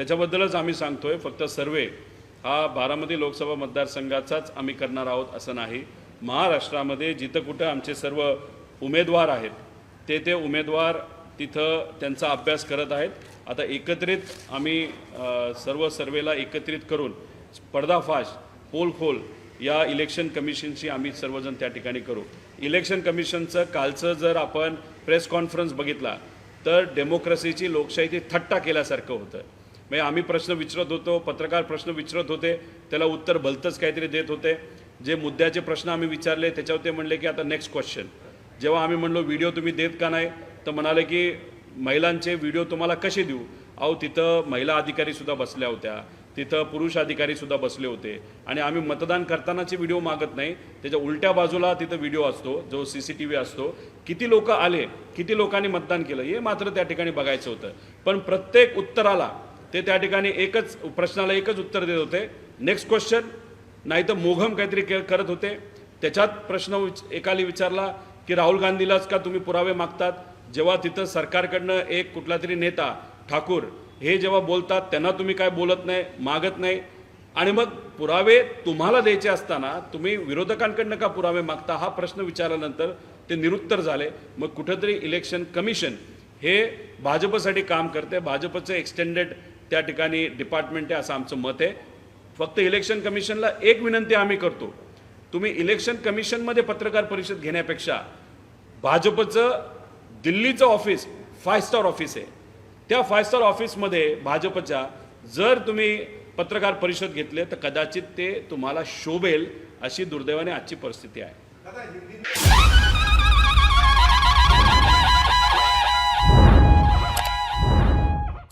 त्याच्याबद्दलच आम्ही सांगतोय. फक्त सर्वे हा बारामती लोकसभा मतदारसंघाचाच आम्ही करणार आहोत असं नाही. महाराष्ट्रामध्ये जिथं कुठं आमचे सर्व उमेदवार आहेत ते उमेदवार तिथं त्यांचा अभ्यास करत आहेत. आता एकत्रित आम्ही सर्व सर्वेला एकत्रित करून पर्दाफाश पोलखोल या इलेक्शन कमिशनशी आम्ही सर्वजण त्या ठिकाणी करू. इलेक्शन कमिशनचं कालचं जर आपण प्रेस कॉन्फरन्स बघितला तर डेमोक्रेसीची लोकशाहीची थट्टा केल्यासारखं होतं. म्हणजे आम्ही प्रश्न विचारत होतो, पत्रकार प्रश्न विचारत होते, त्याला उत्तर भलतंच काहीतरी देत होते. जे मुद्द्याचे प्रश्न आम्ही विचारले त्याच्यावर ते म्हणले की आता नेक्स्ट क्वेश्चन. जेव्हा आम्ही म्हणलो व्हिडिओ तुम्ही देत का नाही, तर म्हणाले की महिलांचे व्हिडिओ तुम्हाला कसे देऊ. अहो तिथं महिला अधिकारीसुद्धा बसल्या होत्या, तिथं पुरुष अधिकारीसुद्धा बसले होते आणि आम्ही मतदान करतानाचे व्हिडिओ मागत नाही. त्याच्या उलट्या बाजूला तिथं व्हिडिओ असतो, जो CCTV असतो. किती लोक आले, किती लोकांनी मतदान केलं हे मात्र त्या ठिकाणी बघायचं होतं. पण प्रत्येक उत्तराला ते त्या ठिकाणी एकच प्रश्नाला एकच उत्तर देत होते, नेक्स्ट क्वेश्चन, नाही तर मोघम काहीतरी करत होते. त्याच्यात प्रश्न एकाला विचारला की राहुल गांधीलाच का तुम्ही पुरावे मागतात. जेव्हा तिथं सरकारकडनं एक कुठला तरी नेता ठाकूर हे जेव्हा बोलतात त्यांना तुम्ही काय बोलत नाही, मागत नाही. आणि मग पुरावे तुम्हाला द्यायचे असताना तुम्ही विरोधकांकडनं का पुरावे मागता हा प्रश्न विचारल्यानंतर ते निरुत्तर झाले. मग कुठंतरी इलेक्शन कमिशन हे भाजपसाठी काम करते, भाजपचं एक्सटेंडेड त्या ठिकाणी डिपार्टमेंट आहे असं आमचं मत आहे. फक्त इलेक्शन कमिशनला एक विनंती आम्ही करतो, तुम्ही इलेक्शन कमिशनमध्ये पत्रकार परिषद घेण्यापेक्षा भाजपचं दिल्लीचं ऑफिस 5 स्टार ऑफिस आहे, त्या 5 स्टार ऑफिसमध्ये भाजपच्या जर तुम्ही पत्रकार परिषद घेतले तर कदाचित ते तुम्हाला शोभेल. अशी दुर्दैवाने आजची परिस्थिती आहे.